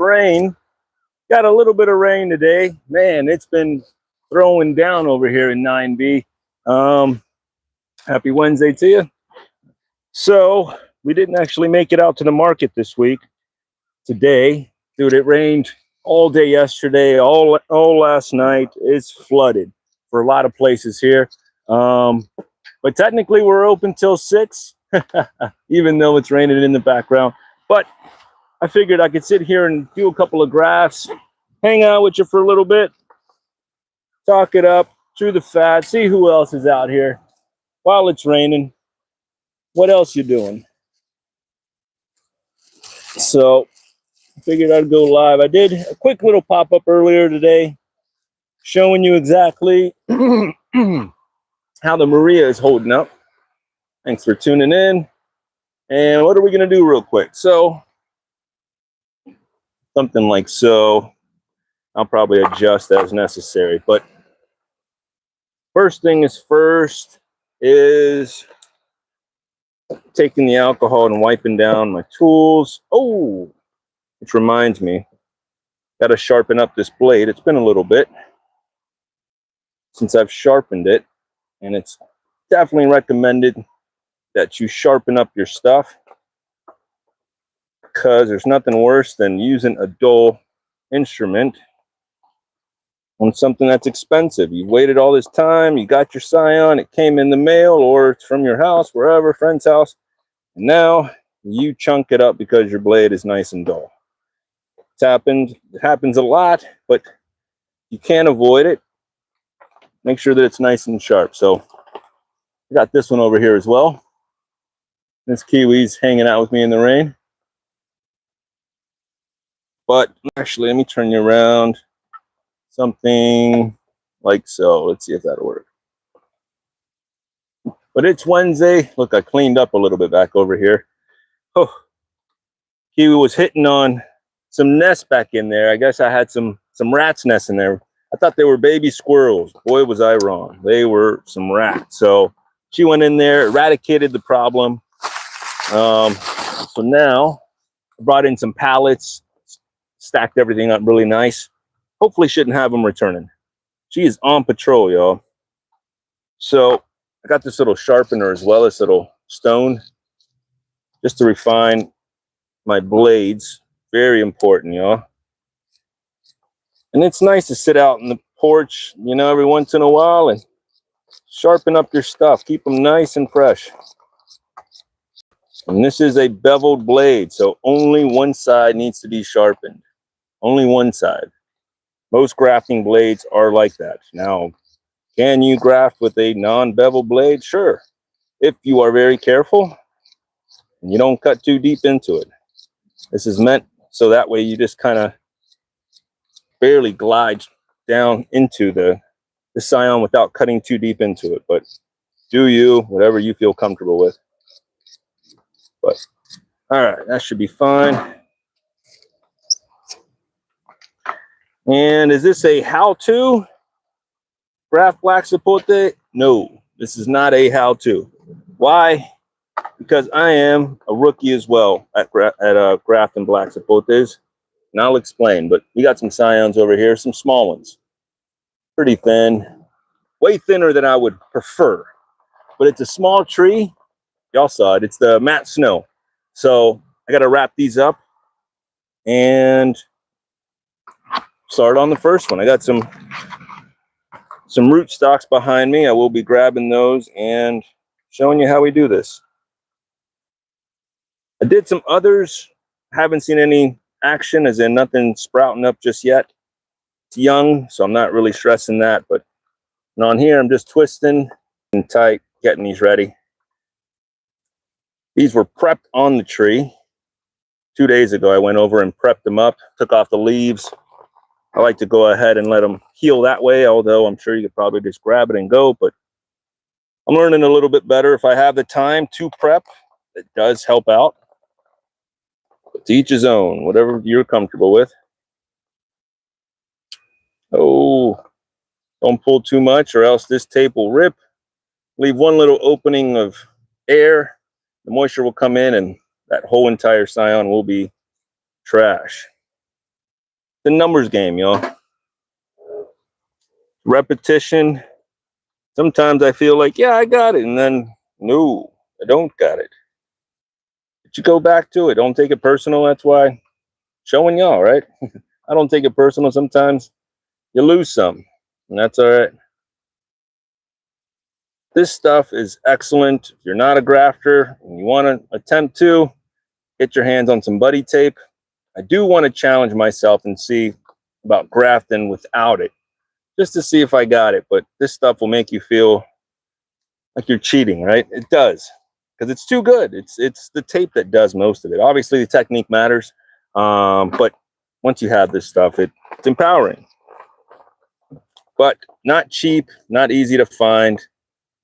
Rain. Got a little bit of rain today. Man, it's been throwing down over here in 9B. Happy Wednesday to you. So we didn't actually make it out to the market this week. Today, dude, it rained all day yesterday, all last night. It's flooded for a lot of places here. But technically we're open till 6, even though it's raining in the background. But I figured I could sit here and do a couple of graphs, hang out with you for a little bit, talk it up, chew the fat, see who else is out here while it's raining. What else you doing? So I figured I'd go live. I did a quick little pop-up earlier today showing you exactly how the Maria is holding up. Thanks for tuning in. And what are we going to do real quick? So something like so. I'll probably adjust as necessary. But first thing is first is taking the alcohol and wiping down my tools. Oh, which reminds me, got to sharpen up this blade. It's been a little bit since I've sharpened it, and it's definitely recommended that you sharpen up your stuff, because there's nothing worse than using a dull instrument on something that's expensive. You waited all this time, you got your Scion, it came in the mail or it's from your house, wherever, friend's house, and now you chunk it up because your blade is nice and dull. It happens a lot, but you can't avoid it. Make sure that it's nice and sharp. So I got this one over here as well. This Kiwi's hanging out with me in the rain. But actually, let me turn you around. Something like so. Let's see if that'll work. But it's Wednesday. Look, I cleaned up a little bit back over here. Oh, Kiwi was hitting on some nests back in there. I guess I had some rats' nests in there. I thought they were baby squirrels. Boy, was I wrong. They were some rats. So she went in there, eradicated the problem. So now I brought in some pallets, stacked everything up really nice. Hopefully shouldn't have them returning. She is on patrol, y'all. So I got this little sharpener as well, this little stone, just to refine my blades. Very important, y'all. And it's nice to sit out on the porch, you know, every once in a while and sharpen up your stuff. Keep them nice and fresh. And this is a beveled blade, so only one side needs to be sharpened. Only one side. Most grafting blades are like that. Now, can you graft with a non-bevel blade? Sure, if you are very careful and you don't cut too deep into it. This is meant so that way you just kind of barely glide down into the Scion without cutting too deep into it. But do you, whatever you feel comfortable with. But all right, that should be fine. And is this a how-to graft black Sapote? No, this is not a how-to. Why? Because I am a rookie as well at grafting black Sapotes, and I'll explain. But we got some Scions over here, some small ones, pretty thin, way thinner than I would prefer. But it's a small tree. Y'all saw it. It's the matte snow. So I got to wrap these up and start on the first one. I got some root stocks behind me. I will be grabbing those and showing you how we do this. I did some others. Haven't seen any action, as in nothing sprouting up just yet. It's young, so I'm not really stressing that. But on here, I'm just twisting and tight, getting these ready. These were prepped on the tree. 2 days ago, I went over and prepped them up, took off the leaves. I like to go ahead and let them heal that way, although I'm sure you could probably just grab it and go. But I'm learning a little bit better. If I have the time to prep, it does help out. But to each his own, whatever you're comfortable with. Oh, don't pull too much or else this tape will rip. Leave one little opening of air. The moisture will come in and that whole entire Scion will be trash. The numbers game, y'all. Repetition. Sometimes I feel like, yeah, I got it. And then, no, I don't got it. But you go back to it. Don't take it personal. That's why I'm showing y'all, right? I don't take it personal. Sometimes you lose some, and that's all right. This stuff is excellent. If you're not a grafter and you want to attempt to, get your hands on some buddy tape. I do want to challenge myself and see about grafting without it, just to see if I got it. But this stuff will make you feel like you're cheating, right? It does, because it's too good. It's the tape that does most of it. Obviously, the technique matters, but once you have this stuff, it's empowering. But not cheap, not easy to find.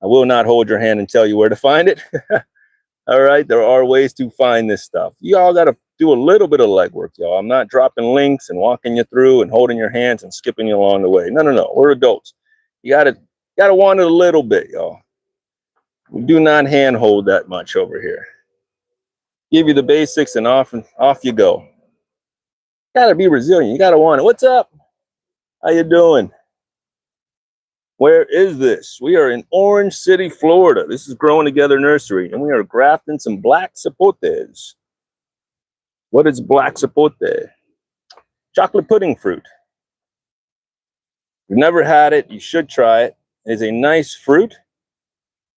I will not hold your hand and tell you where to find it. All right, there are ways to find this stuff. You all got to do a little bit of legwork, y'all. I'm not dropping links and walking you through and holding your hands and skipping you along the way. No, no, no. We're adults. You gotta want it a little bit, y'all. We do not handhold that much over here. Give you the basics and off you go. Gotta be resilient. You gotta want it. What's up? How you doing? Where is this? We are in Orange City, Florida. This is Growing Together Nursery, and we are grafting some black sapotes. What is black sapote? Chocolate pudding fruit. If you've never had it, you should try it. It is a nice fruit.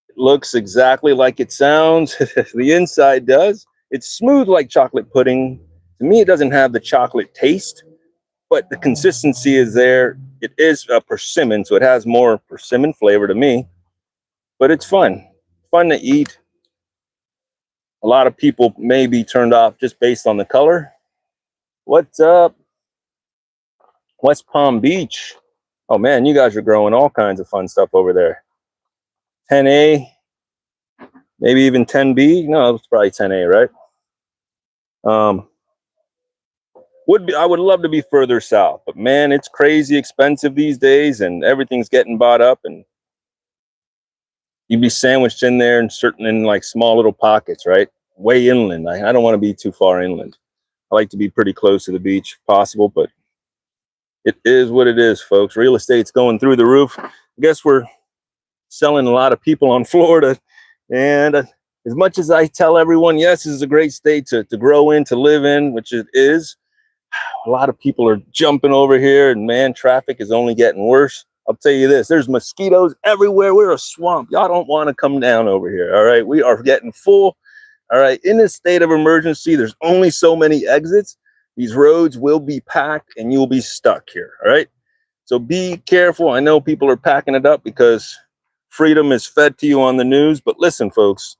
It looks exactly like it sounds. The inside does. It's smooth like chocolate pudding. To me, it doesn't have the chocolate taste, but the consistency is there. It is a persimmon, so it has more persimmon flavor to me, but it's fun. Fun to eat. A lot of people may be turned off just based on the color. What's up? West Palm Beach. Oh man, you guys are growing all kinds of fun stuff over there. 10A, maybe even 10B. No, it's probably 10A, right? I would love to be further south, but man, it's crazy expensive these days, and everything's getting bought up, and you'd be sandwiched in there and certain in like small little pockets, right? Way inland. I don't want to be too far inland. I like to be pretty close to the beach if possible, but it is what it is, folks. Real estate's going through the roof. I guess we're selling a lot of people on Florida, and as much as I tell everyone, yes, this is a great state to grow in, to live in, which it is, a lot of people are jumping over here, and man, traffic is only getting worse. I'll tell you this, there's mosquitoes everywhere. We're a swamp. Y'all don't want to come down over here, all right? We are getting full, all right? In this state of emergency, there's only so many exits. These roads will be packed, and you'll be stuck here, all right? So be careful. I know people are packing it up because freedom is fed to you on the news, but listen, folks,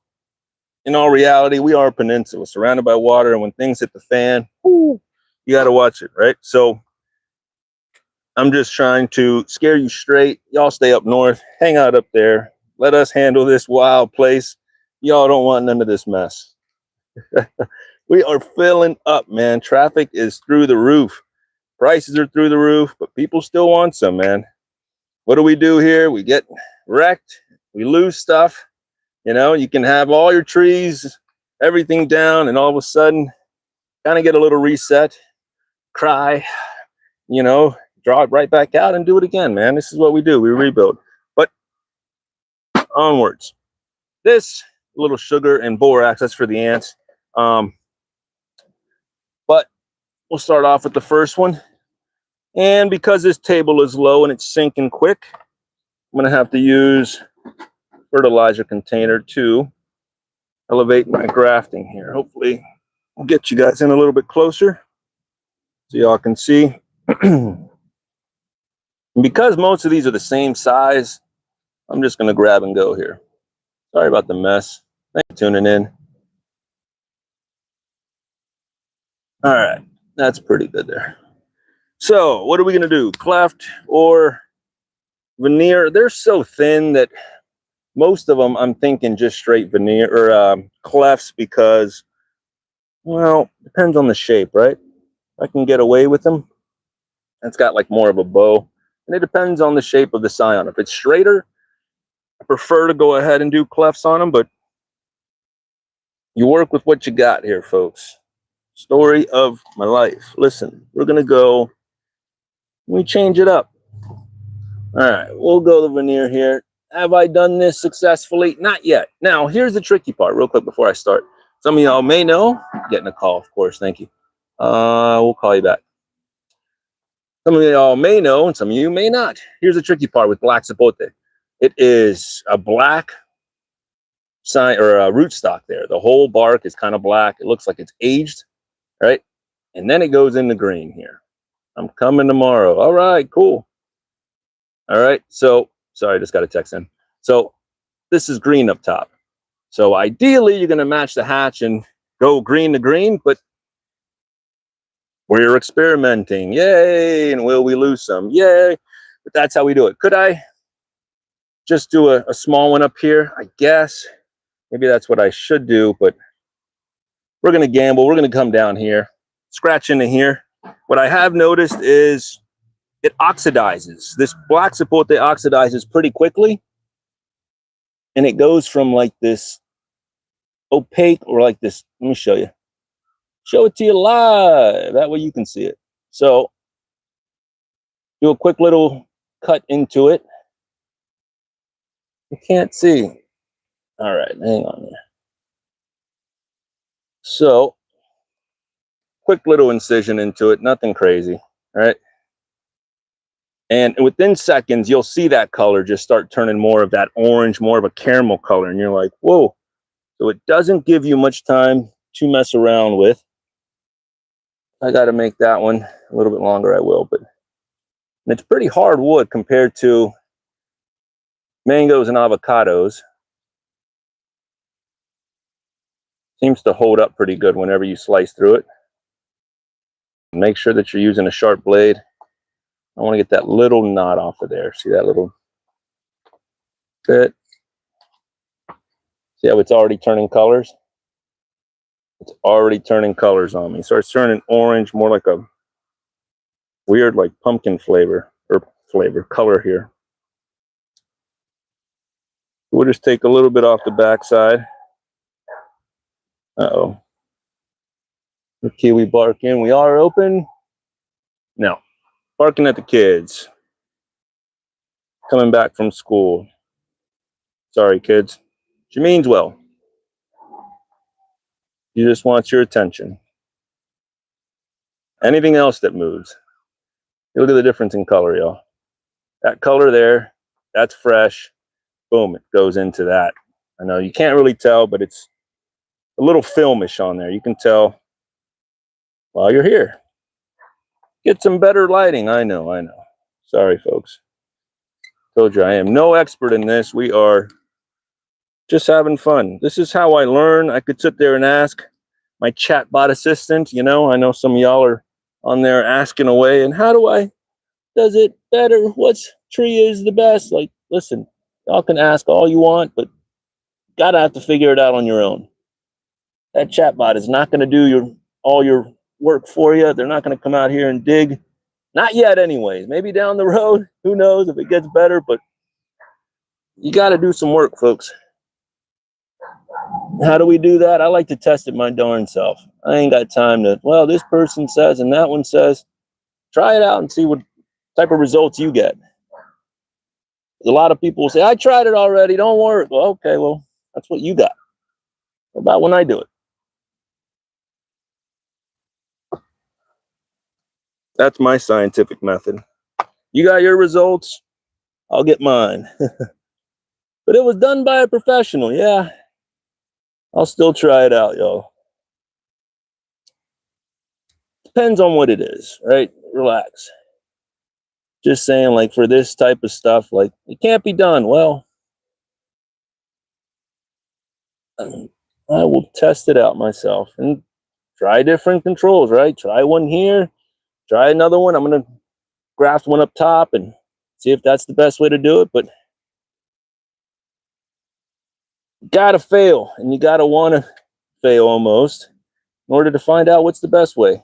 in all reality, we are a peninsula surrounded by water, and when things hit the fan, whoo, you got to watch it, right? So I'm just trying to scare you straight. Y'all stay up north, hang out up there. Let us handle this wild place. Y'all don't want none of this mess. We are filling up, man. Traffic is through the roof. Prices are through the roof, but people still want some, man. What do we do here? We get wrecked. We lose stuff. You know, you can have all your trees, everything down, and all of a sudden, kind of get a little reset, cry, you know, draw it right back out and do it again, man. This is what we do. We rebuild. But onwards. This little sugar and borax, that's for the ants. But we'll start off with the first one. And because this table is low and it's sinking quick, I'm going to have to use fertilizer container to elevate my grafting here. Hopefully I'll get you guys in a little bit closer so y'all can see. Because most of these are the same size, I'm just going to grab and go here. Sorry about the mess. Thanks for tuning in. All right, that's pretty good there. So what are we going to do? Cleft or veneer? They're so thin that most of them I'm thinking just straight veneer or clefts because, well, depends on the shape, right? I can get away with them. It's got like more of a bow, and it depends on the shape of the scion. If it's straighter, I prefer to go ahead and do clefts on them, but you work with what you got here, folks. Story of my life. Listen, we're gonna go We change it up. All right, we'll go the veneer here. Have I done this successfully? Not yet. Now, here's the tricky part, real quick before I start. Some of y'all may know, getting a call, of course, thank you. We'll call you back. Some of y'all may know, and some of you may not. Here's the tricky part with black sapote. It is a black sign or a rootstock there. The whole bark is kind of black. It looks like it's aged, right? And then it goes into green here. I'm coming tomorrow. All right, cool. All right, so sorry, I just got a text in. So this is green up top. So ideally, you're going to match the hatch and go green to green, but we're experimenting. Yay! And will we lose some? Yay! But that's how we do it. Could I just do a small one up here? I guess. Maybe that's what I should do, but we're going to gamble. We're going to come down here, scratch into here. What I have noticed is it oxidizes. This black sapote oxidizes pretty quickly. And it goes from like this opaque or like this. Let me show you. Show it to you live. That way you can see it. So do a quick little cut into it. You can't see. All right, hang on there. So quick little incision into it, nothing crazy, all right? And within seconds, you'll see that color just start turning more of that orange, more of a caramel color. And you're like, whoa. So it doesn't give you much time to mess around with. I got to make that one a little bit longer, I will. But it's pretty hard wood compared to mangoes and avocados. Seems to hold up pretty good whenever you slice through it. Make sure that you're using a sharp blade. I want to get that little knot off of there. See that little bit? See how it's already turning colors? It's already turning colors on me. It starts turning orange, more like a weird like pumpkin flavor or color here. We'll just take a little bit off the backside. Uh-oh. The kiwi barking. We are open. No. Barking at the kids. Coming back from school. Sorry, kids. She means well. She just wants your attention. Anything else that moves. Look at the difference in color, y'all. That color there, that's fresh. Boom, it goes into that. I know you can't really tell, but it's a little filmish on there. You can tell while you're here. Get some better lighting. I know. Sorry, folks. Told you I am no expert in this. We are just having fun. This is how I learn. I could sit there and ask my chatbot assistant. You know, I know some of y'all are on there asking away. And how do I does it better? What's tree is the best? Like, listen, y'all can ask all you want, but gotta have to figure it out on your own. That chatbot is not going to do all your work for you. They're not going to come out here and dig. Not yet, anyways. Maybe down the road. Who knows if it gets better? But you got to do some work, folks. How do we do that? I like to test it my darn self. I ain't got time to, well, this person says and that one says. Try it out and see what type of results you get. A lot of people will say, I tried it already, don't work. Well, okay, well, that's what you got. What about when I do it? That's my scientific method. You got your results, I'll get mine. But it was done by a professional, yeah. I'll still try it out, y'all. Depends on what it is, right? Relax. Just saying, like, for this type of stuff, like, it can't be done. Well, I will test it out myself and try different controls, right? Try one here, try another one. I'm going to graft one up top and see if that's the best way to do it. But you got to fail, and you got to want to fail almost in order to find out what's the best way.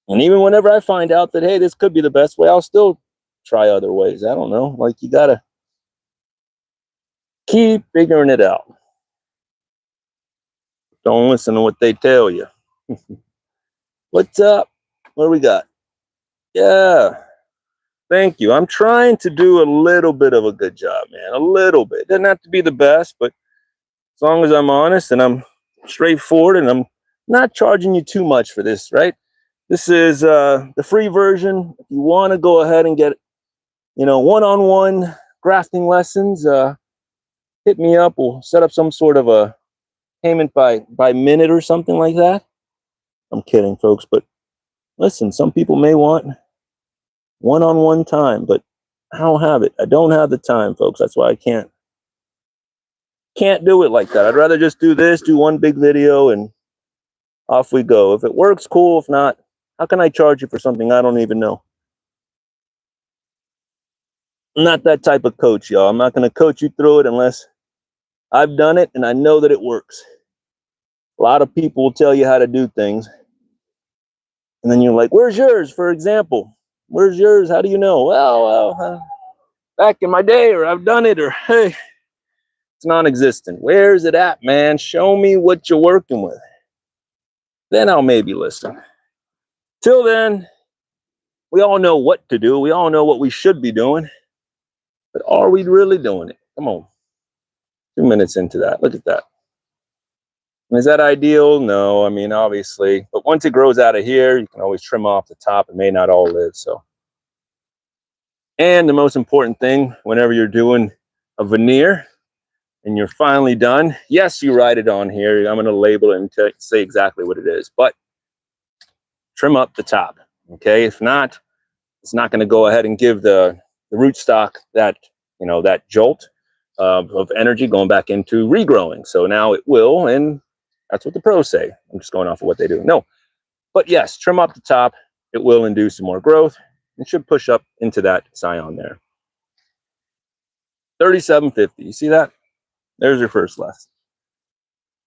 And even whenever I find out that, hey, this could be the best way, I'll still try other ways. I don't know. Like, you got to keep figuring it out. Don't listen to what they tell you. What's up? What do we got? Yeah. Thank you. I'm trying to do a little bit of a good job, man. A little bit. Doesn't have to be the best, but as long as I'm honest and I'm straightforward and I'm not charging you too much for this, right? This is the free version. If you want to go ahead and get, one-on-one grafting lessons, hit me up. We'll set up some sort of a payment by minute or something like that. I'm kidding, folks, but listen, some people may want one-on-one time, but I don't have it. I don't have the time, folks. That's why I can't do it like that. I'd rather just do this, do one big video, and off we go. If it works, cool. If not, how can I charge you for something I don't even know? I'm not that type of coach, y'all. I'm not going to coach you through it unless I've done it and I know that it works. A lot of people will tell you how to do things, and then you're like, where's yours, for example? Where's yours? How do you know? Well, back in my day, or I've done it, or hey, it's non-existent. Where's it at, man? Show me what you're working with. Then I'll maybe listen. Till then, we all know what to do. We all know what we should be doing. But are we really doing it? Come on. 2 minutes into that. Look at that. Is that ideal? No, I mean, obviously. But once it grows out of here, you can always trim off the top. It may not all live, so. And the most important thing, whenever you're doing a veneer and you're finally done, yes, you write it on here. I'm going to label it and say exactly what it is. But trim up the top, okay? If not, it's not going to go ahead and give the rootstock that, that jolt of energy going back into regrowing. So now it will, and that's what the pros say. I'm just going off of what they do. No, but yes, trim up the top. It will induce some more growth. It should push up into that scion there. 3750. You see that? There's your first lesson.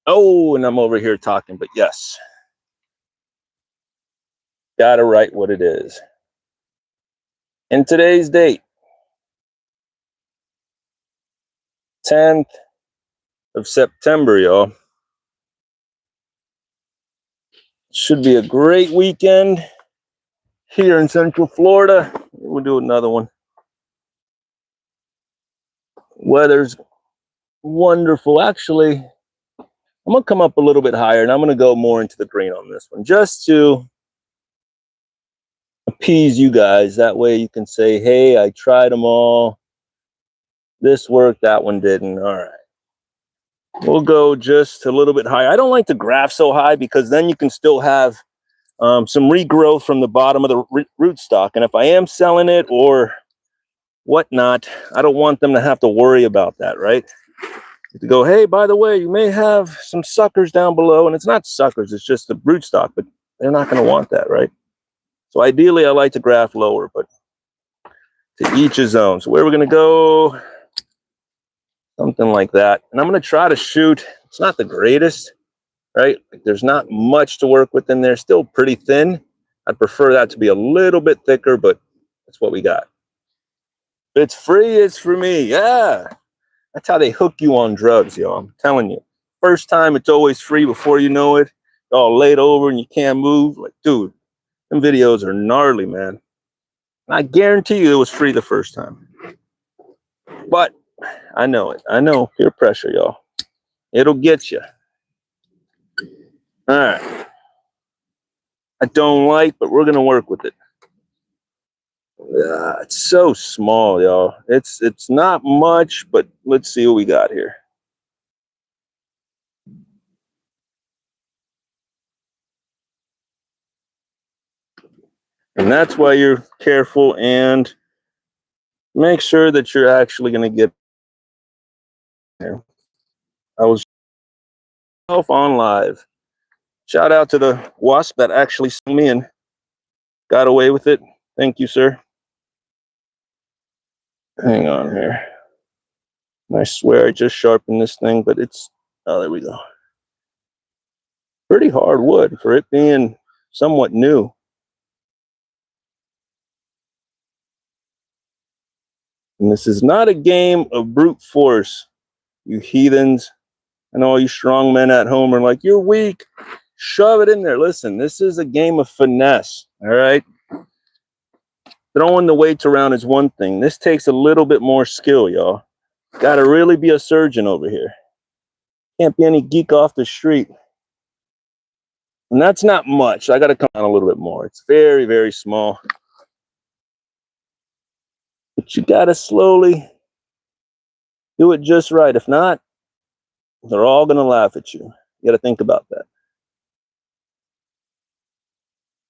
Oh, and I'm over here talking, but yes, gotta write what it is. And today's date, 10th of September, y'all. Should be a great weekend here in Central Florida. We'll do another one. Weather's wonderful. Actually, I'm gonna come up a little bit higher and I'm gonna go more into the green on this one, just to appease you guys. That way you can say, hey, I tried them all. This worked, that one didn't. All right. We'll go just a little bit higher. I don't like to graft so high because then you can still have some regrowth from the bottom of the rootstock. And if I am selling it or whatnot, I don't want them to have to worry about that, right? To go, hey, by the way, you may have some suckers down below, and it's not suckers, it's just the rootstock, but they're not going to want that, right? So ideally, I like to graft lower, but to each his own. So where we're going to go, something like that. And I'm going to try to shoot. It's not the greatest, right? Like, there's not much to work with in there. Still pretty thin. I'd prefer that to be a little bit thicker, but that's what we got. If it's free, it's for me. Yeah. That's how they hook you on drugs, y'all. I'm telling you. First time, it's always free. Before you know it, you're all laid over and you can't move. Like, dude, them videos are gnarly, man. And I guarantee you it was free the first time. But I know it. I know. Peer pressure, y'all. It'll get you. All right. I don't like, but we're going to work with it. It's so small, y'all. It's not much, but let's see what we got here. And that's why you're careful and make sure that you're actually going to get there. I was on live. Shout out to the wasp that actually saw me and got away with it. Thank you, sir. Hang on here. I swear I just sharpened this thing, but it's, oh, there we go. Pretty hard wood for it being somewhat new. And this is not a game of brute force, you heathens. And all you strong men at home are like, you're weak. Shove it in there. Listen, this is a game of finesse. All right. Throwing the weights around is one thing. This takes a little bit more skill, y'all. Got to really be a surgeon over here. Can't be any geek off the street. And that's not much. I got to come down a little bit more. It's very, very small. But you got to slowly do it just right. If not, they're all going to laugh at you. You got to think about that.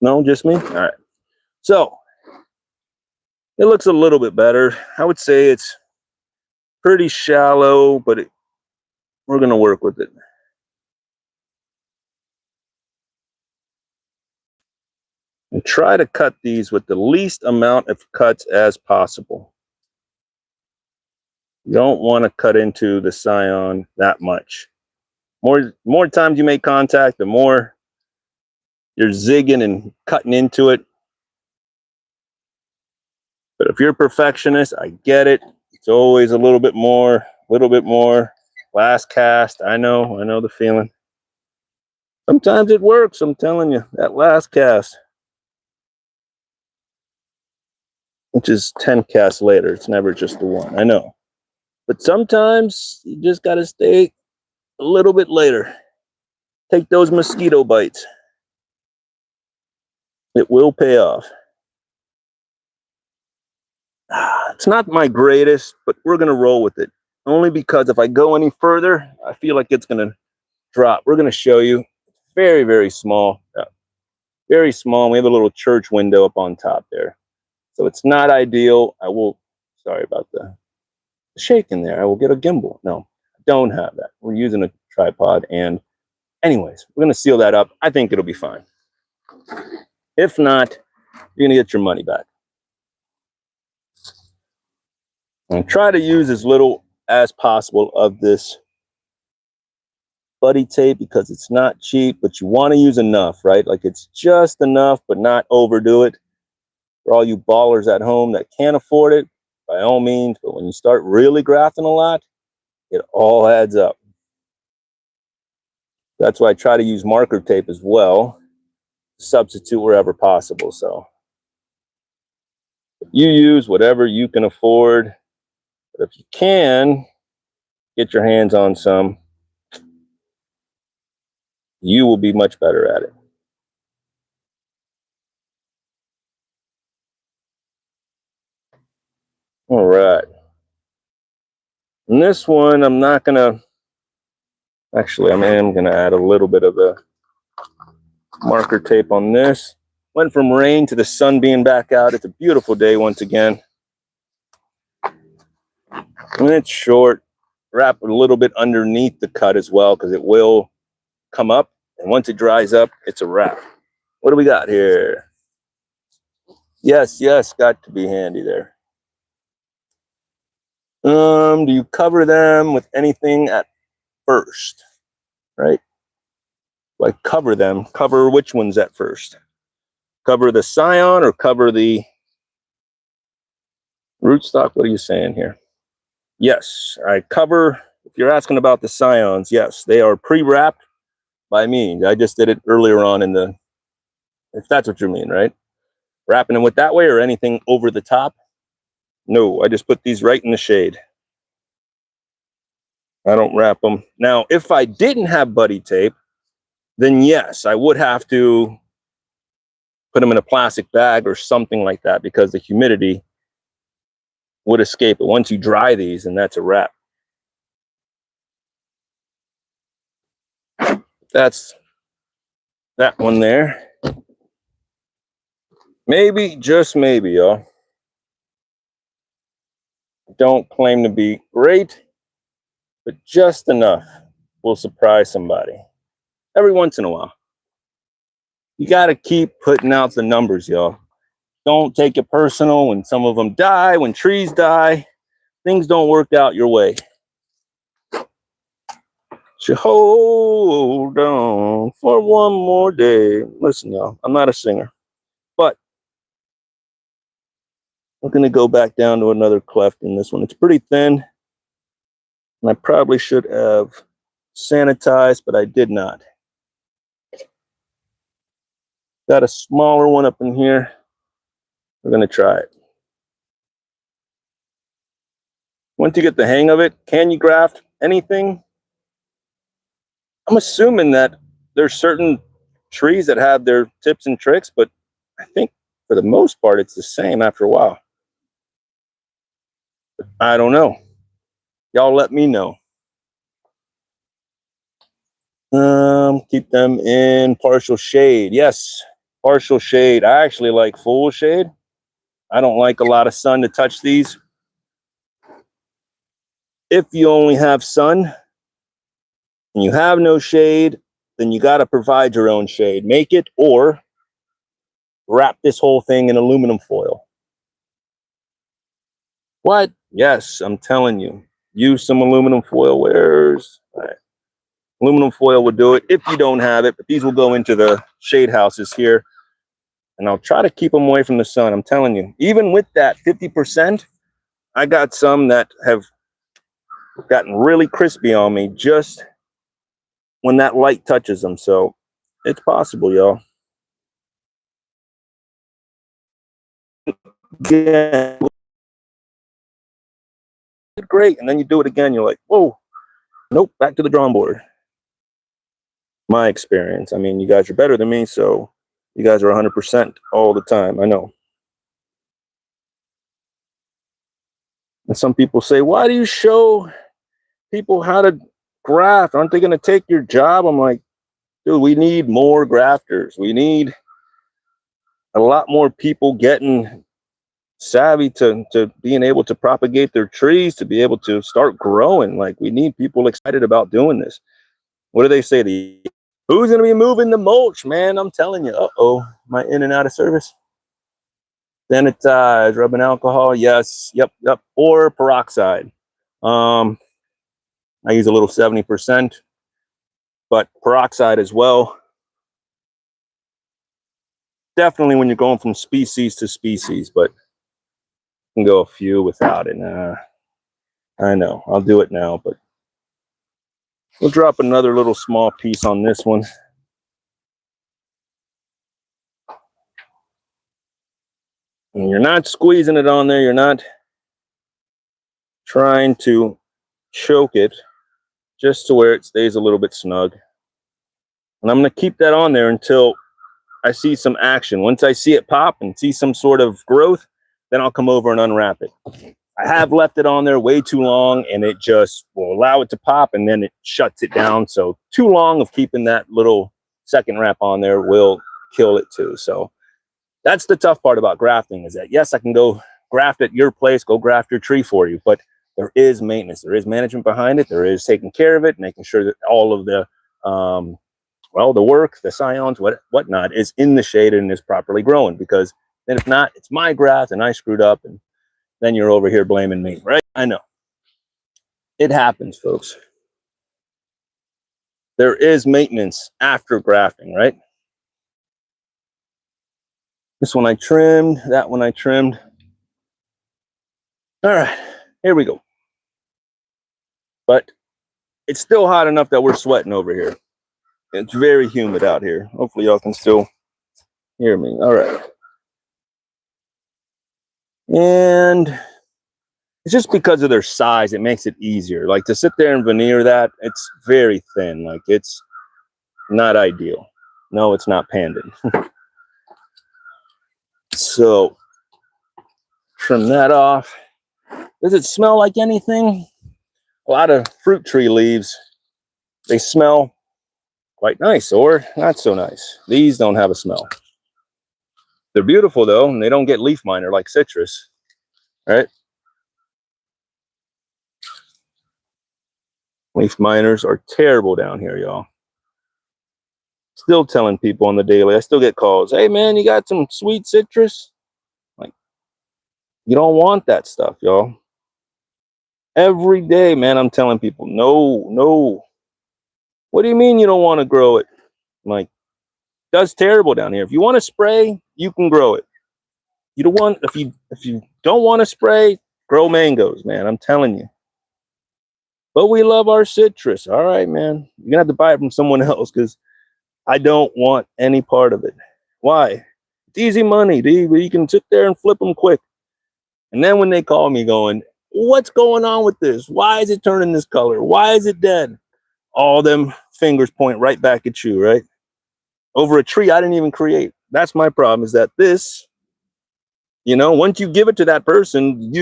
No, just me? All right. So, it looks a little bit better. I would say it's pretty shallow, but we're going to work with it. And try to cut these with the least amount of cuts as possible. You don't want to cut into the scion that much. More times you make contact, the more you're zigging and cutting into it. But if you're a perfectionist, I get it. It's always a little bit more. Last cast, I know the feeling. Sometimes it works, I'm telling you, that last cast. Which is 10 casts later. It's never just the one, I know. But sometimes you just got to stay a little bit later. Take those mosquito bites. It will pay off. It's not my greatest, but we're going to roll with it. Only because if I go any further, I feel like it's going to drop. We're going to show you. Very, very small. Very small. We have a little church window up on top there. So it's not ideal. Sorry about the shaking there. I will get a gimbal. No, I don't have that. We're using a tripod. And anyways, we're going to seal that up. I think it'll be fine. If not, you're going to get your money back. And try to use as little as possible of this buddy tape because it's not cheap, but you want to use enough, right? Like it's just enough, but not overdo it. For all you ballers at home that can't afford it, by all means, but when you start really grafting a lot, it all adds up. That's why I try to use marker tape as well, substitute wherever possible. So you use whatever you can afford, but if you can get your hands on some, you will be much better at it. All right. And this one, I'm not going to, actually, I am going to add a little bit of the marker tape on this. Went from rain to the sun being back out. It's a beautiful day once again. And it's short. Wrap a little bit underneath the cut as well because it will come up. And once it dries up, it's a wrap. What do we got here? Yes, got to be handy there. Do you cover them with anything at first? Right? Like cover them. Cover which ones at first? Cover the scion or cover the rootstock? What are you saying here? Yes, I cover. If you're asking about the scions, yes, they are pre-wrapped by me. I just did it earlier on in the, if that's what you mean, right? Wrapping them with that way or anything over the top? No, I just put these right in the shade. I don't wrap them. Now, if I didn't have buddy tape, then yes, I would have to put them in a plastic bag or something like that because the humidity would escape it. Once you dry these, and that's a wrap. That's that one there. Maybe, just maybe, y'all. Don't claim to be great, but just enough will surprise somebody. Every once in a while. You got to keep putting out the numbers, y'all. Don't take it personal when some of them die, when trees die. Things don't work out your way. So hold on for one more day. Listen, y'all, I'm not a singer, but I'm going to go back down to another cleft in this one. It's pretty thin, and I probably should have sanitized, but I did not. Got a smaller one up in here. We're going to try it. once you get the hang of it, can you graft anything? I'm assuming that there's certain trees that have their tips and tricks, but I think for the most part, it's the same after a while. I don't know. Y'all let me know. Keep them in partial shade. Yes, partial shade. I actually like full shade. I don't like a lot of sun to touch these. If you only have sun and you have no shade, then you got to provide your own shade. Make it or wrap this whole thing in aluminum foil. What? Yes, I'm telling you. Use some aluminum foil. Where's aluminum foil will do it if you don't have it, but these will go into the shade houses here. And I'll try to keep them away from the sun. I'm telling you, even with that 50%, I got some that have gotten really crispy on me just when that light touches them. So it's possible, y'all. Yeah, great. And then you do it again. You're like, whoa, nope, back to the drawing board. My experience. I mean, you guys are better than me, so you guys are 100% all the time. I know. And some people say, why do you show people how to graft? Aren't they going to take your job? I'm like, dude, we need more grafters. We need a lot more people getting savvy to being able to propagate their trees, to be able to start growing. Like, we need people excited about doing this. What do they say to you? Who's going to be moving the mulch, man? I'm telling you. Uh-oh. Am I in and out of service? Sanitize, rubbing alcohol. Yes. Yep. Or peroxide. I use a little 70%, but peroxide as well. Definitely when you're going from species to species, but you can go a few without it. I know. I'll do it now, but we'll drop another little small piece on this one. And you're not squeezing it on there. You're not trying to choke it, just to where it stays a little bit snug. And I'm going to keep that on there until I see some action. Once I see it pop and see some sort of growth, then I'll come over and unwrap it. I have left it on there way too long, and it just will allow it to pop, and then it shuts it down. So too long of keeping that little second wrap on there will kill it too. So that's the tough part about grafting, is that yes, I can go graft at your place, go graft your tree for you, but there is maintenance, there is management behind it, there is taking care of it, making sure that all of the the work, the scions, whatnot is in the shade and is properly growing. Because then if not, it's my graft and I screwed up, and then you're over here blaming me, right? I know. It happens, folks. There is maintenance after grafting, right? This one I trimmed, that one I trimmed. All right, here we go. But it's still hot enough that we're sweating over here. It's very humid out here. Hopefully y'all can still hear me. All right. And it's just because of their size, it makes it easier. Like, to sit there and veneer that, it's very thin. Like, it's not ideal. No, it's not pandan. So, trim that off. Does it smell like anything? A lot of fruit tree leaves, they smell quite nice or not so nice. These don't have a smell. They're beautiful though, and they don't get leaf miner like citrus, right? Leaf miners are terrible down here, y'all. Still telling people on the daily, I still get calls. Hey man, you got some sweet citrus? Like, you don't want that stuff, y'all. Every day, man, I'm telling people, no. What do you mean you don't want to grow it? I'm like, it does terrible down here. If you want to spray, you can grow it. You don't want, if you don't want to spray, grow mangoes, man. I'm telling you. But we love our citrus. All right, man. You're gonna have to buy it from someone else, because I don't want any part of it. Why? It's easy money, dude. You can sit there and flip them quick. And then when they call me going, what's going on with this? Why is it turning this color? Why is it dead? All them fingers point right back at you, right? Over a tree I didn't even create. That's my problem, is that this, once you give it to that person,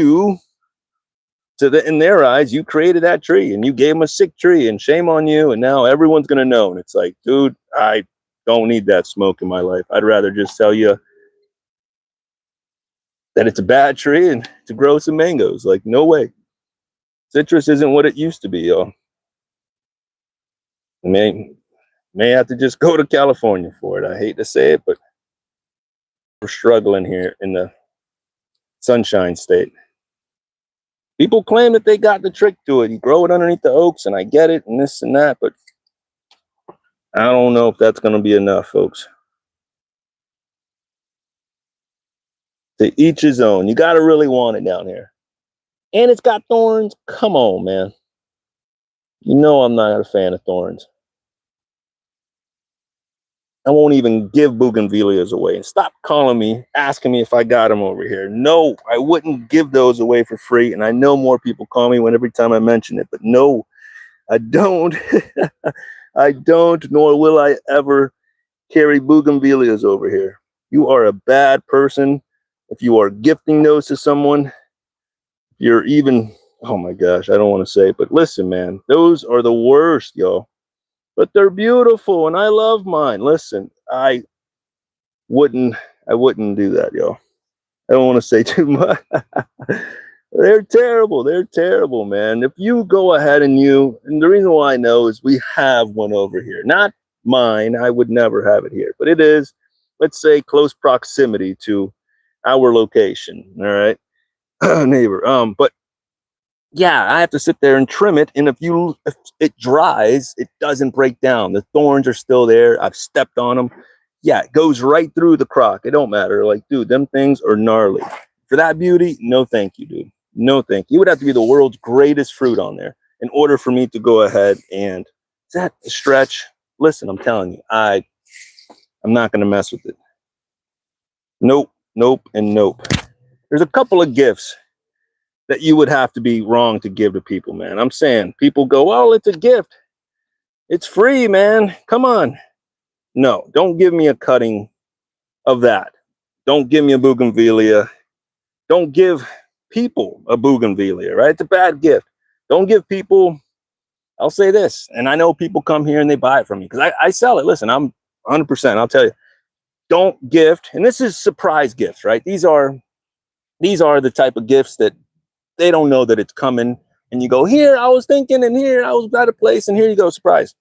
in their eyes, you created that tree and you gave them a sick tree, and shame on you. And now everyone's going to know. And it's like, dude, I don't need that smoke in my life. I'd rather just tell you that it's a bad tree and to grow some mangoes. Like, no way. Citrus isn't what it used to be, y'all. May have to just go to California for it. I hate to say it, but we're struggling here in the Sunshine State. People claim that they got the trick to it. You grow it underneath the oaks, and I get it, and this and that, but I don't know if that's going to be enough, folks. To each his own. You got to really want it down here. And it's got thorns. Come on, man. You know I'm not a fan of thorns. I won't even give bougainvilleas away. And stop calling me, asking me if I got them over here. No, I wouldn't give those away for free. And I know more people call me every time I mention it, but no, I don't. I don't, nor will I ever carry bougainvilleas over here. You are a bad person if you are gifting those to someone. You're even, oh my gosh, I don't want to say it, but listen, man, those are the worst, y'all. But they're beautiful, and I love mine. Listen, I wouldn't do that, y'all. I don't want to say too much. They're terrible. They're terrible, man. If you go ahead and the reason why I know is we have one over here. Not mine. I would never have it here, but it is, let's say, close proximity to our location. All right, neighbor. But yeah, I have to sit there and trim it. And if it dries, it doesn't break down. The thorns are still there. I've stepped on them. Yeah, it goes right through the crock. It don't matter. Like, dude, them things are gnarly. For that beauty, no thank you, dude. No thank you. It would have to be the world's greatest fruit on there in order for me to go ahead and, is that a stretch? Listen, I'm telling you, I'm not going to mess with it. Nope, nope, and nope. There's a couple of gifts that you would have to be wrong to give to people, man. I'm saying, people go, well, it's a gift. It's free, man. Come on. No, don't give me a cutting of that. Don't give me a bougainvillea. Don't give people a bougainvillea, right? It's a bad gift. Don't give people, I'll say this, and I know people come here and they buy it from me because I sell it. Listen, I'm 100%. I'll tell you, don't gift, and this is surprise gifts, right? These are the type of gifts that they don't know that it's coming, and you go, here, I was thinking, and here, I was at a place, and here you go, surprise.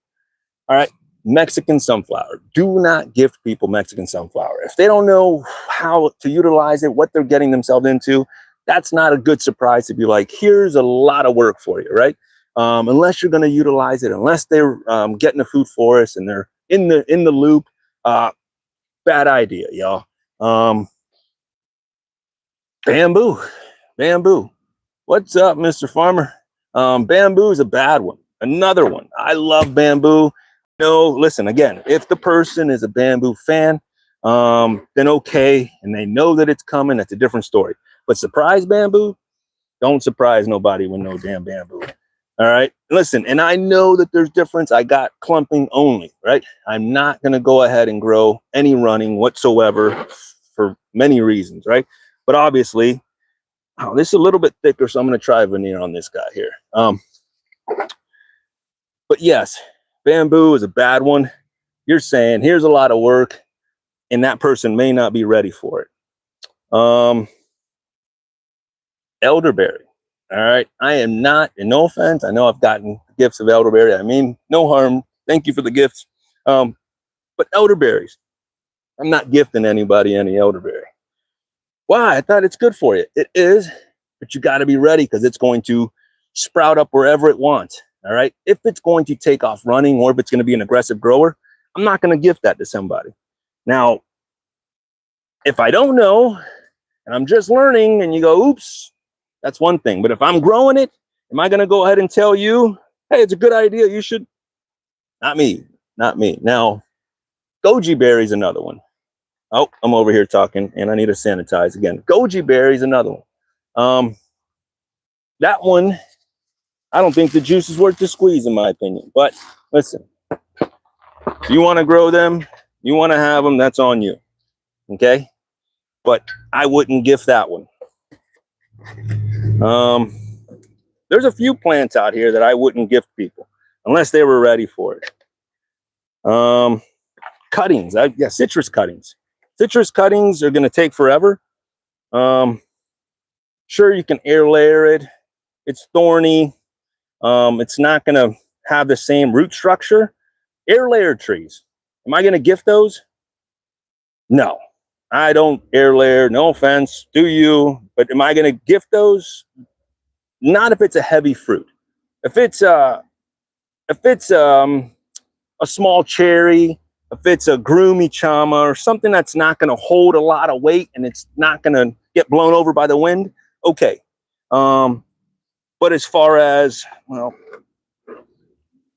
All right, Mexican sunflower. Do not gift people Mexican sunflower. If they don't know how to utilize it, what they're getting themselves into, that's not a good surprise to be like, here's a lot of work for you, right? Unless you're going to utilize it, unless they're getting a food forest and they're in the loop, bad idea, y'all. Bamboo. What's up, Mr. Farmer? Bamboo is a bad one. Another one. I love bamboo. No, listen, again, if the person is a bamboo fan, then okay, and they know that it's coming, that's a different story. But surprise bamboo, don't surprise nobody with no damn bamboo. All right, listen, and I know that there's difference. I got clumping only, right? I'm not going to go ahead and grow any running whatsoever for many reasons, right? But obviously, oh, this is a little bit thicker, so I'm going to try veneer on this guy here. But yes, bamboo is a bad one. You're saying, here's a lot of work, and that person may not be ready for it. Elderberry. All right. I am not, and no offense, I know I've gotten gifts of elderberry. I mean, no harm. Thank you for the gifts. But elderberries, I'm not gifting anybody any elderberry. Why? I thought it's good for you. It is, but you got to be ready because it's going to sprout up wherever it wants. All right. If it's going to take off running or if it's going to be an aggressive grower, I'm not going to gift that to somebody. Now, if I don't know and I'm just learning and you go, oops, that's one thing. But if I'm growing it, am I going to go ahead and tell you, hey, it's a good idea, you should? Not me. Now, goji berry is another one. Oh, I'm over here talking and I need to sanitize again. Goji berry is another one. that one, I don't think the juice is worth the squeeze, in my opinion. But listen, if you want to grow them, you want to have them, that's on you. Okay? But I wouldn't gift that one. There's a few plants out here that I wouldn't gift people unless they were ready for it. Cuttings, yeah, citrus cuttings. Citrus cuttings are going to take forever. Sure, you can air layer it. It's thorny. It's not going to have the same root structure. Air layer trees. Am I going to gift those? No, I don't air layer. No offense, do you? But am I going to gift those? Not if it's a heavy fruit. If it's a small cherry, if it's a groomy chama or something that's not going to hold a lot of weight and it's not going to get blown over by the wind, okay. But as far as, well,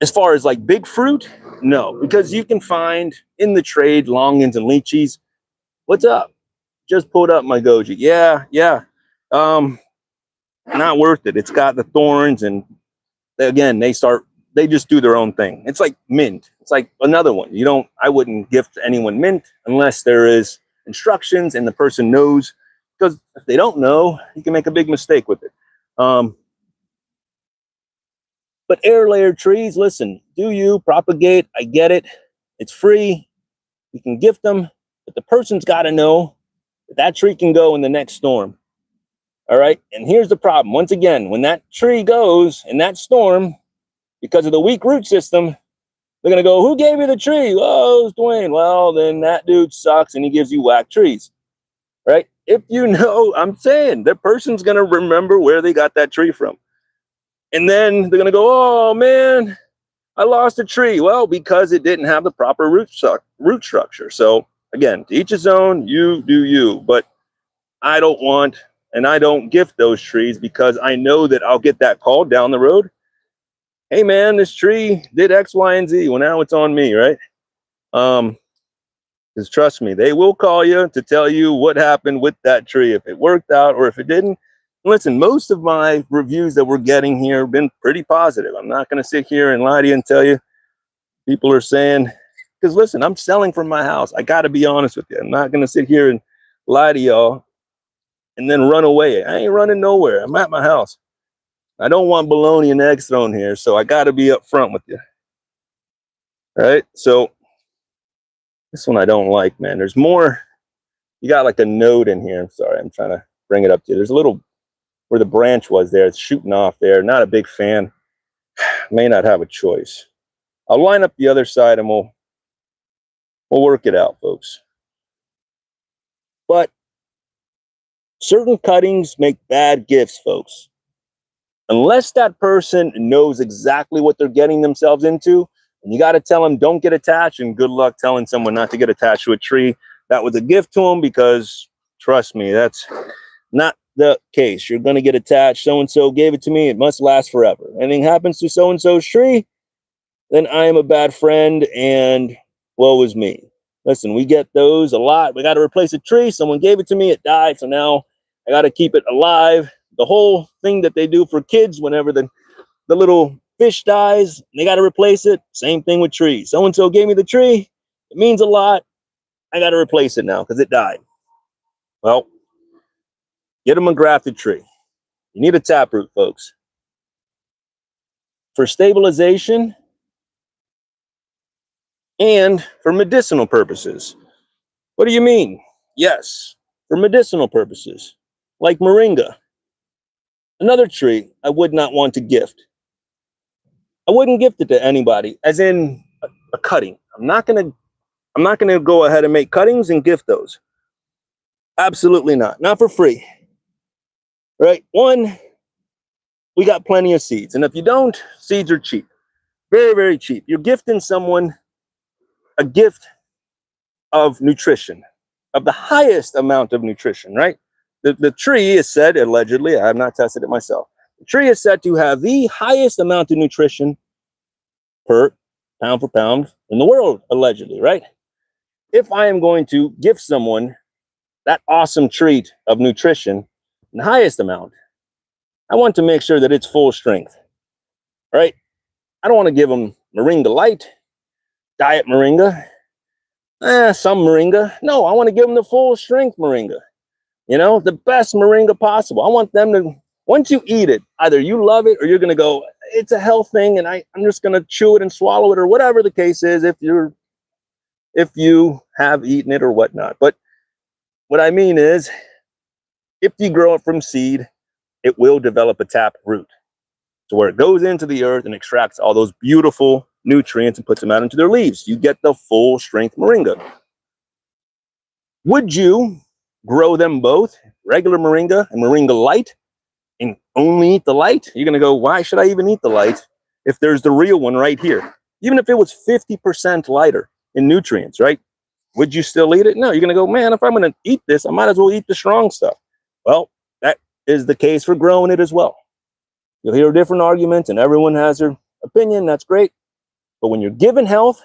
as far as like big fruit, no, because you can find in the trade longans and lychees. What's up? Just pulled up my goji. Yeah. Not worth it. It's got the thorns, and again, they just do their own thing. It's like mint. It's like another one. I wouldn't gift anyone mint unless there is instructions and the person knows, because if they don't know, you can make a big mistake with it. But air layer trees, listen, do you propagate? I get it. It's free. You can gift them, but the person's got to know that that tree can go in the next storm. All right. And here's the problem. Once again, when that tree goes in that storm, because of the weak root system, they're going to go, who gave you the tree? Oh, it's Dwayne. Well, then that dude sucks and he gives you whack trees. Right? If you know, I'm saying the person's going to remember where they got that tree from. And then they're going to go, oh, man, I lost a tree. Well, because it didn't have the proper root structure. So, again, to each his own, you do you. But I don't want, and I don't gift those trees because I know that I'll get that call down the road. Hey, man, this tree did X, Y, and Z. Well, now it's on me, right? Because trust me, they will call you to tell you what happened with that tree, if it worked out or if it didn't. Listen, most of my reviews that we're getting here have been pretty positive. I'm not going to sit here and lie to you and tell you people are saying, because listen, I'm selling from my house. I got to be honest with you. I'm not going to sit here and lie to y'all and then run away. I ain't running nowhere. I'm at my house. I don't want bologna and eggs thrown here, so I got to be up front with you. All right, so this one I don't like, man. There's more. You got like a node in here. I'm sorry, I'm trying to bring it up to you. There's a little where the branch was there. It's shooting off there. Not a big fan. May not have a choice. I'll line up the other side and we'll work it out, folks. But certain cuttings make bad gifts, folks. Unless that person knows exactly what they're getting themselves into, and you got to tell them don't get attached, and good luck telling someone not to get attached to a tree that was a gift to them, because trust me, that's not the case. You're going to get attached. So-and-so gave it to me. It must last forever. Anything happens to so-and-so's tree, then I am a bad friend and woe is me. Listen, we get those a lot. We got to replace a tree. Someone gave it to me. It died. So now I got to keep it alive. The whole thing that they do for kids whenever the little fish dies, they got to replace it. Same thing with trees. So-and-so gave me the tree. It means a lot. I got to replace it now because it died. Well, get them a grafted tree. You need a taproot, folks. For stabilization and for medicinal purposes. What do you mean? Yes, for medicinal purposes, like moringa. Another tree I would not want to gift. I wouldn't gift it to anybody, as in a cutting. I'm not gonna go ahead and make cuttings and gift those. Absolutely not. Not for free. Right? One, we got plenty of seeds. And if you don't, seeds are cheap. Very, very cheap. You're gifting someone a gift of nutrition, of the highest amount of nutrition, right? The tree is said, allegedly, I have not tested it myself. The tree is said to have the highest amount of nutrition per pound for pound in the world, allegedly, right? If I am going to gift someone that awesome treat of nutrition, the highest amount, I want to make sure that it's full strength, right? I don't want to give them Moringa Light, Diet Moringa, some Moringa. No, I want to give them the full strength Moringa. You know, the best Moringa possible. I want them to, once you eat it, either you love it or you're going to go, it's a health thing and I'm just going to chew it and swallow it, or whatever the case is, if you have eaten it or whatnot. But what I mean is, if you grow it from seed, it will develop a tap root to where it goes into the earth and extracts all those beautiful nutrients and puts them out into their leaves. You get the full strength Moringa. Would you grow them both, regular Moringa and Moringa Light, and only eat the light? You're going to go, why should I even eat the light if there's the real one right here? Even if it was 50% lighter in nutrients, right? Would you still eat it? No, you're going to go, man, if I'm going to eat this, I might as well eat the strong stuff. Well, that is the case for growing it as well. You'll hear different arguments and everyone has their opinion. That's great. But when you're given health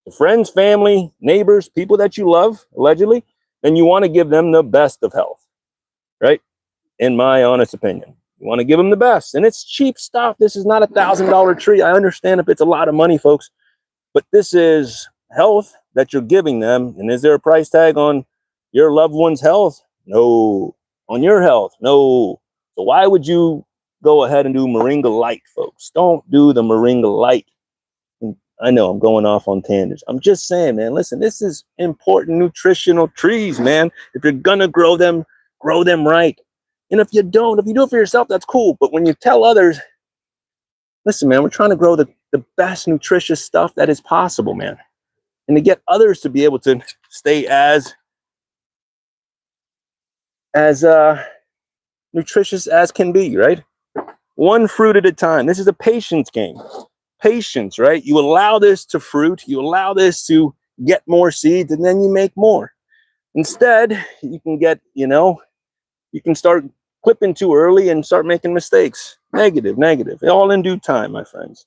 to friends, family, neighbors, people that you love, allegedly, then you want to give them the best of health, right? In my honest opinion, you want to give them the best. And it's cheap stuff. This is not $1,000 tree. I understand if it's a lot of money, folks, but this is health that you're giving them. And is there a price tag on your loved one's health? No. On your health? No. So why would you go ahead and do Moringa Light, folks? Don't do the Moringa Light. I know I'm going off on tangents. I'm just saying, man, listen, this is important nutritional trees, man. If you're going to grow them right. And if you do it for yourself, that's cool. But when you tell others, listen, man, we're trying to grow the best nutritious stuff that is possible, man. And to get others to be able to stay as nutritious as can be, right? One fruit at a time. This is a patience game. Patience, right? You allow this to fruit, you allow this to get more seeds, and then you make more. Instead, you can get, you can start clipping too early and start making mistakes. Negative, all in due time, my friends.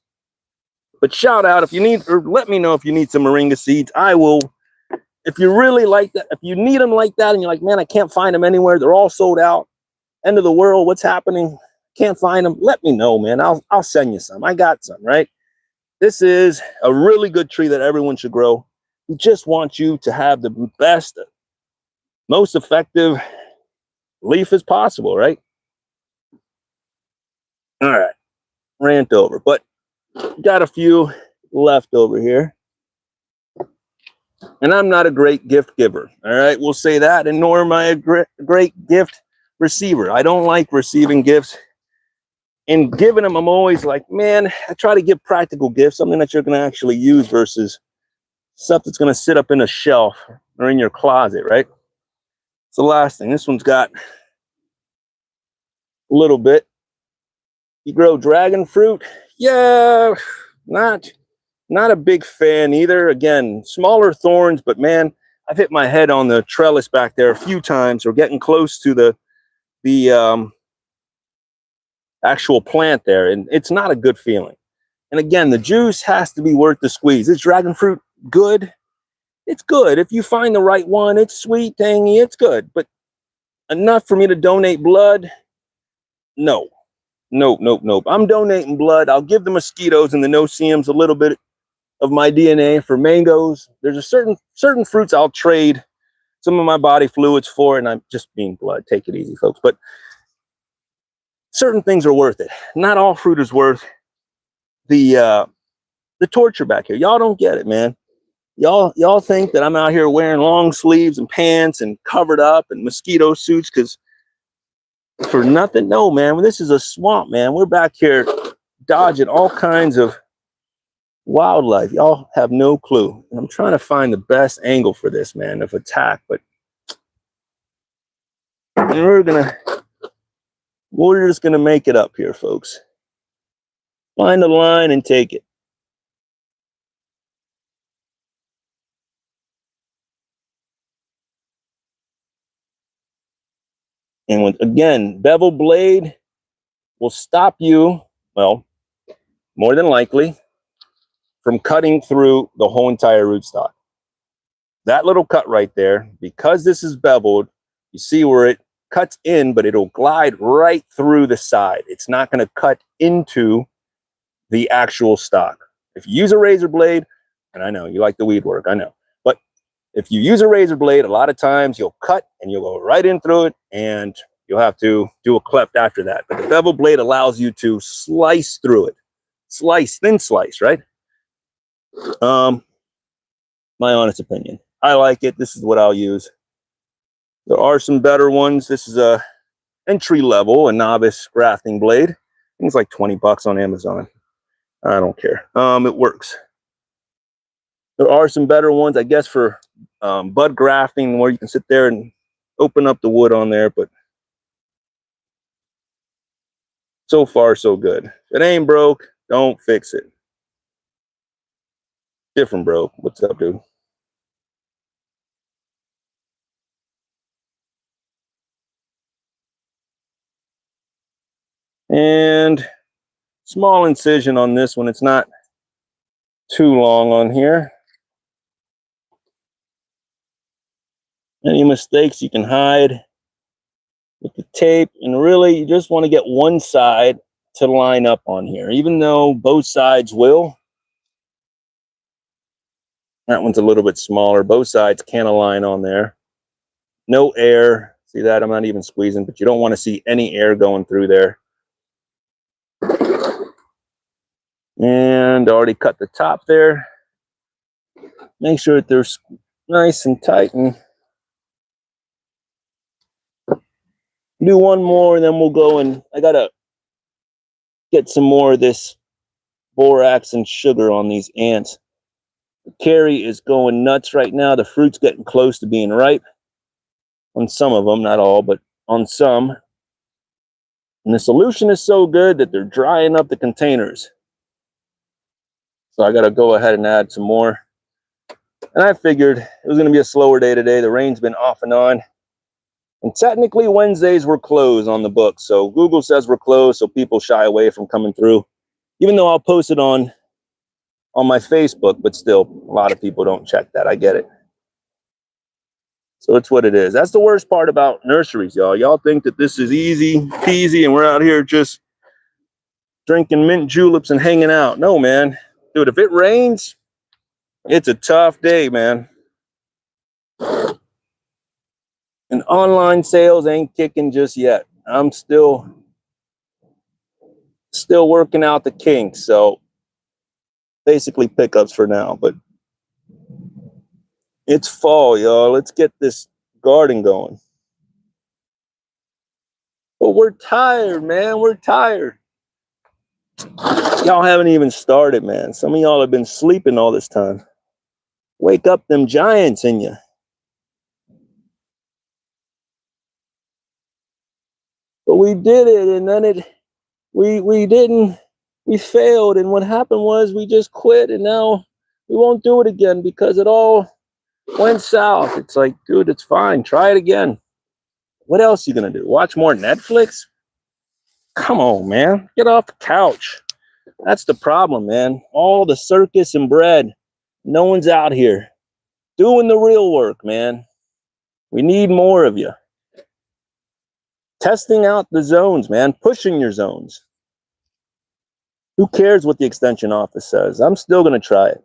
But shout out if you need, or let me know if you need some Moringa seeds. I will, if you really like that, if you need them like that and you're like, man, I can't find them anywhere, they're all sold out, end of the world, what's happening, can't find them, let me know, man. I'll send you some. I got some, right? This is a really good tree that everyone should grow. We just want you to have the best, most effective leaf as possible, right? All right, rant over, but got a few left over here. And I'm not a great gift giver, all right? We'll say that, and nor am I a great gift receiver. I don't like receiving gifts. And giving them, I'm always like, man, I try to give practical gifts, something that you're going to actually use versus stuff that's going to sit up in a shelf or in your closet, right? It's the last thing. This one's got a little bit. You grow dragon fruit? Yeah, not a big fan either. Again, smaller thorns, but man, I've hit my head on the trellis back there a few times, or getting close to the actual plant there, and it's not a good feeling. And again, the juice has to be worth the squeeze. Is dragon fruit good? It's good. If you find the right one, it's sweet, tangy, it's good. But enough for me to donate blood? No. Nope. I'm donating blood. I'll give the mosquitoes and the no-see-ums a little bit of my DNA for mangoes. There's a certain fruits I'll trade some of my body fluids for, and I'm just being blood. Take it easy, folks. But certain things are worth it. Not all fruit is worth the torture back here. Y'all don't get it, man. Y'all think that I'm out here wearing long sleeves and pants and covered up and mosquito suits because for nothing. No, man. This is a swamp, man. We're back here dodging all kinds of wildlife. Y'all have no clue. And I'm trying to find the best angle for this, man, of attack, but we're just gonna make it up here, folks. Find the line and take it. And again, bevel blade will stop you, well, more than likely, from cutting through the whole entire rootstock. That little cut right there, because this is beveled, you see where it cuts in, but it'll glide right through the side. It's not going to cut into the actual stock. If you use a razor blade, and I know you like the weed work, I know, but if you use a razor blade, a lot of times you'll cut and you'll go right in through it, and you'll have to do a cleft after that. But the bevel blade allows you to slice through it. Slice, thin slice, right? My honest opinion. I like it. This is what I'll use. There are some better ones. This is a entry level, a novice grafting blade. I think it's like 20 bucks on Amazon. I don't care. It works. There are some better ones, I guess, for bud grafting, where you can sit there and open up the wood on there, but so far so good. If it ain't broke, don't fix it. Different bro. What's up, dude? And small incision on this one. It's not too long on here. Any mistakes you can hide with the tape, and really you just want to get one side to line up on here, even though both sides will. That one's a little bit smaller. Both sides can align on there. No air. See that? I'm not even squeezing, but you don't want to see any air going through there. And already cut the top there. Make sure that they're nice and tight, and do one more, and then we'll go, and I gotta get some more of this borax and sugar on these ants. The carry is going nuts right now. The fruit's getting close to being ripe on some of them, not all, but on some. And the solution is so good that they're drying up the containers. So I gotta go ahead and add some more. And I figured it was gonna be a slower day today. The rain's been off and on. And technically Wednesdays were closed on the book. So Google says we're closed, so people shy away from coming through. Even though I'll post it on my Facebook, but still a lot of people don't check that. I get it. So it's what it is. That's the worst part about nurseries, y'all. Y'all think that this is easy peasy and we're out here just drinking mint juleps and hanging out. No, man. Dude, if it rains, it's a tough day, man. And online sales ain't kicking just yet. I'm still working out the kinks. So basically pickups for now, but it's fall, y'all. Let's get this garden going. But we're tired, man. We're tired. Y'all haven't even started, man. Some of y'all have been sleeping all this time. Wake up them giants in you. But we did it, and then we didn't. We failed, and what happened was we just quit, and now we won't do it again because it all went south. It's like, dude, it's fine. Try it again. What else are you gonna do? Watch more Netflix? Come on, man. Get off the couch. That's the problem, man. All the circus and bread. No one's out here doing the real work, man. We need more of you. Testing out the zones, man. Pushing your zones. Who cares what the extension office says? I'm still going to try it.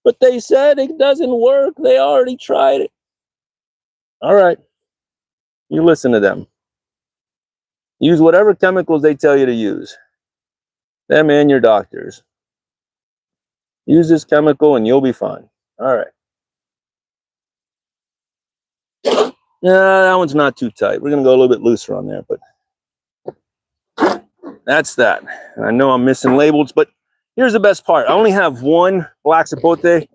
But they said it doesn't work. They already tried it. All right. You listen to them. Use whatever chemicals they tell you to use. Them and your doctors. Use this chemical and you'll be fine. All right. Yeah, that one's not too tight. We're going to go a little bit looser on there, but that's that. And I know I'm missing labels, but here's the best part. I only have one black Sapote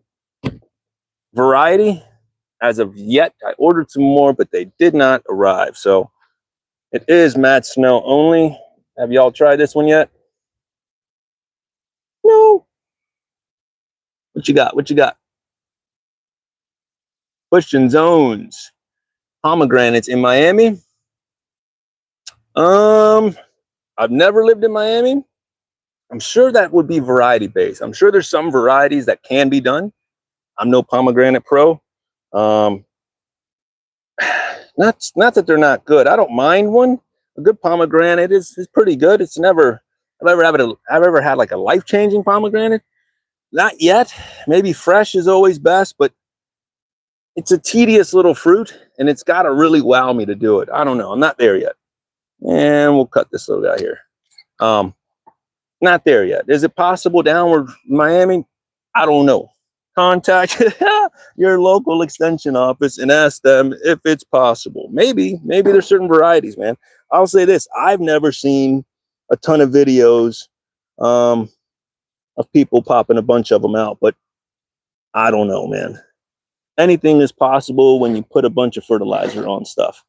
variety as of yet. I ordered some more, but they did not arrive. So it is matte snow only. Have y'all tried this one yet? No. What you got? What you got? Question zones. Pomegranates in Miami. I've never lived in Miami. I'm sure that would be variety based. I'm sure there's some varieties that can be done. I'm no pomegranate pro. not that they're not good. I don't mind one. A good pomegranate is pretty good. It's never I've ever had like a life-changing pomegranate. Not yet. Maybe fresh is always best, but it's a tedious little fruit, and it's got to really wow me to do it. I don't know. I'm not there yet. And we'll cut this little guy here. Not there yet. Is it possible downward Miami? I don't know. Contact your local extension office and ask them if it's possible. Maybe there's certain varieties, man. I'll say this: I've never seen a ton of videos of people popping a bunch of them out, but I don't know, man. Anything is possible when you put a bunch of fertilizer on stuff.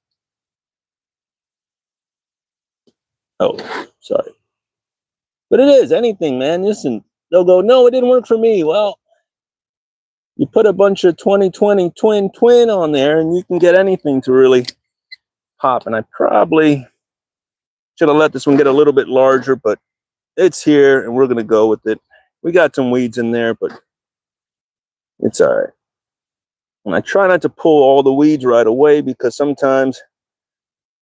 Oh, sorry. But it is anything, man. Listen, they'll go, no, it didn't work for me. Well, you put a bunch of 2020 twin on there and you can get anything to really pop. And I probably should have let this one get a little bit larger, but it's here and we're going to go with it. We got some weeds in there, but it's all right. And I try not to pull all the weeds right away because sometimes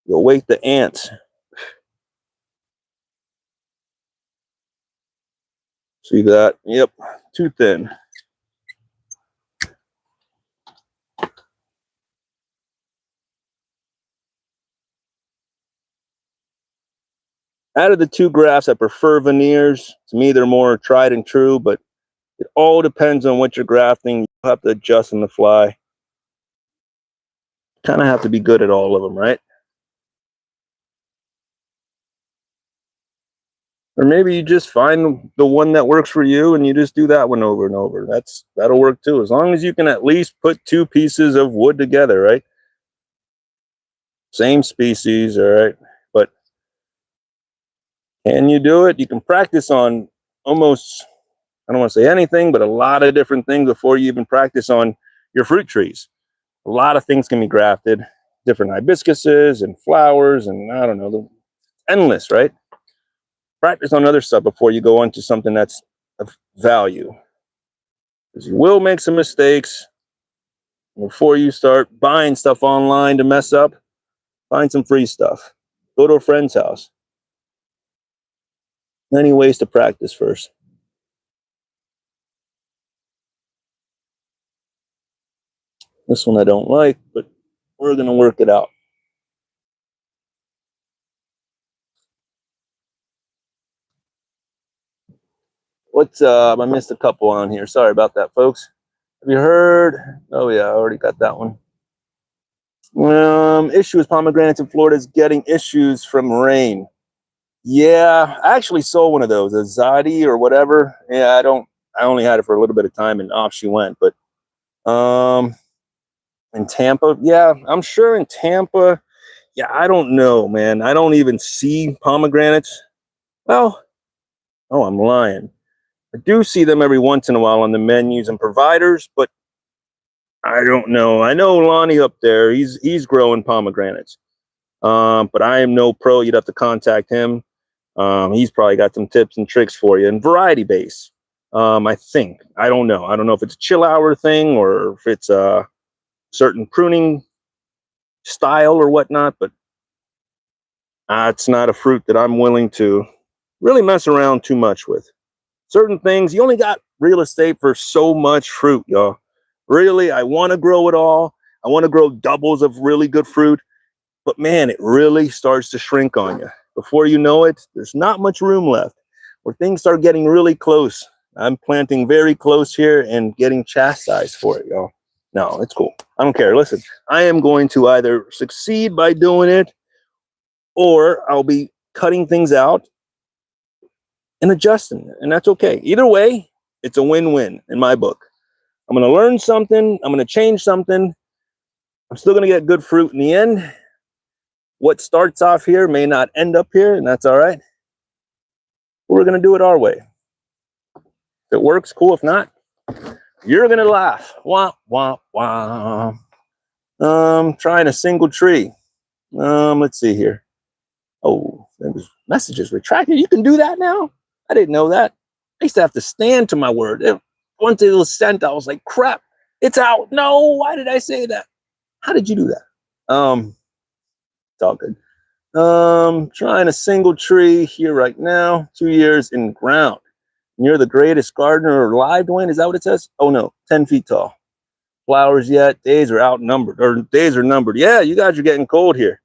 you'll wake the ants. See that? Yep, too thin. Out of the two grafts, I prefer veneers. To me, they're more tried and true, but it all depends on what you're grafting. You have to adjust on the fly. Kind of have to be good at all of them, right? Or maybe you just find the one that works for you and you just do that one over and over. That'll work too, as long as you can at least put two pieces of wood together, right? Same species, all right? But can you do it? You can practice on almost, I don't want to say anything, but a lot of different things before you even practice on your fruit trees. A lot of things can be grafted, different hibiscuses and flowers, and I don't know, endless, right? Practice on other stuff before you go on to something that's of value, because you will make some mistakes. Before you start buying stuff online to mess up, find some free stuff. Go to a friend's house. Many ways to practice first. This one I don't like, but we're going to work it out. I missed a couple on here. Sorry about that, folks. Have you heard? Oh yeah, I already got that one. Issues pomegranates in Florida is getting issues from rain. Yeah, I actually saw one of those, a Zadi or whatever. Yeah, I only had it for a little bit of time and off she went. But in Tampa, yeah, I'm sure in Tampa. Yeah, I don't know, man. I don't even see pomegranates. Well, oh, I'm lying. I do see them every once in a while on the menus and providers, but I don't know. I know Lonnie up there, he's growing pomegranates. But I am no pro. You'd have to contact him. He's probably got some tips and tricks for you. And variety base, I think. I don't know. I don't know if it's a chill hour thing or if it's a certain pruning style or whatnot, but it's not a fruit that I'm willing to really mess around too much with. Certain things, you only got real estate for so much fruit, y'all. Really, I want to grow it all. I want to grow doubles of really good fruit. But man, it really starts to shrink on you. Before you know it, there's not much room left. Where things start getting really close. I'm planting very close here and getting chastised for it, y'all. No, it's cool. I don't care. Listen, I am going to either succeed by doing it or I'll be cutting things out and adjusting it. And that's okay. Either way, it's a win-win in my book. I'm going to learn something. I'm going to change something. I'm still going to get good fruit in the end. What starts off here may not end up here, and that's all right. We're going to do it our way. If it works, cool. If not, you're going to laugh. Wah, wah, wah. Trying a single tree. Let's see here. Oh, there's messages retracted. You can do that now? I didn't know that. I used to have to stand to my word. Once it was sent, I was like, crap, it's out. No, why did I say that? How did you do that? It's all good. Trying a single tree here right now. 2 years in ground. And you're the greatest gardener alive, Dwayne. Is that what it says? Oh no, 10 feet tall. Flowers yet. Days are outnumbered, or days are numbered. Yeah, you guys are getting cold here.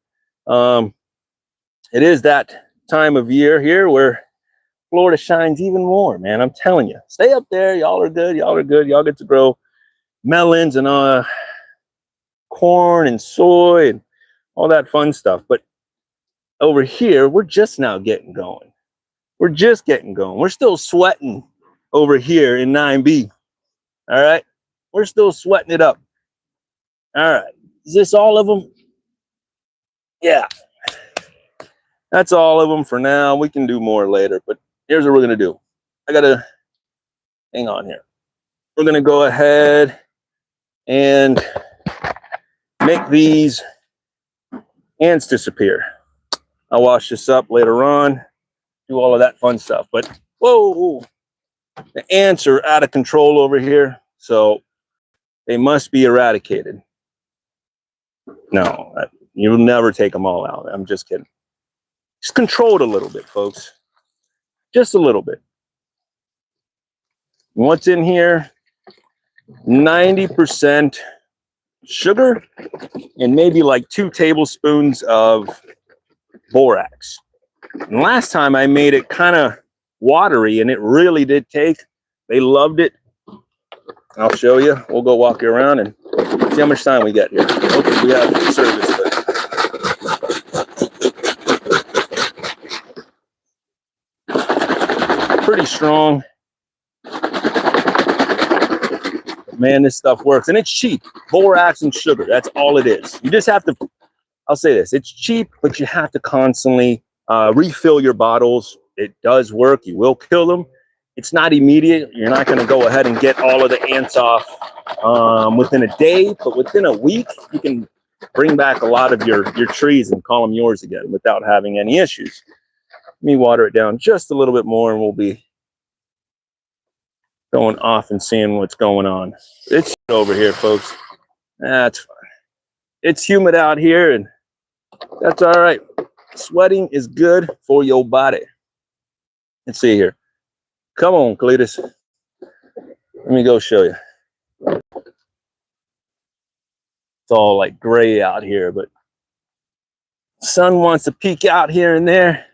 It is that time of year here where Florida shines even more, man. I'm telling you. Stay up there. Y'all are good. Y'all are good. Y'all get to grow melons and corn and soy and all that fun stuff. But over here, we're just now getting going. We're just getting going. We're still sweating over here in 9B. All right. We're still sweating it up. All right. Is this all of them? Yeah. That's all of them for now. We can do more later, but here's what we're going to do. I got to hang on here. We're going to go ahead and make these ants disappear. I'll wash this up later on, do all of that fun stuff. But whoa, the ants are out of control over here, so they must be eradicated. No, you'll never take them all out. I'm just kidding. Just control it a little bit, folks. Just a little bit. What's in here? 90% sugar and maybe like 2 tablespoons of borax. And last time I made it kind of watery and it really did take. They loved it. I'll show you. We'll go walk you around and see how much time we get here. Okay, we have service. Pretty strong. Man, this stuff works. And it's cheap. Borax and sugar. That's all it is. You just have to, I'll say this. It's cheap, but you have to constantly refill your bottles. It does work. You will kill them. It's not immediate. You're not going to go ahead and get all of the ants off within a day, but within a week, you can bring back a lot of your trees and call them yours again without having any issues. Let me water it down just a little bit more and we'll be going off and seeing what's going on. It's over here, folks. That's fine. It's humid out here and that's all right. Sweating is good for your body. Let's see here. Come on, Cletus. Let me go show you. It's all like gray out here, but the sun wants to peek out here and there.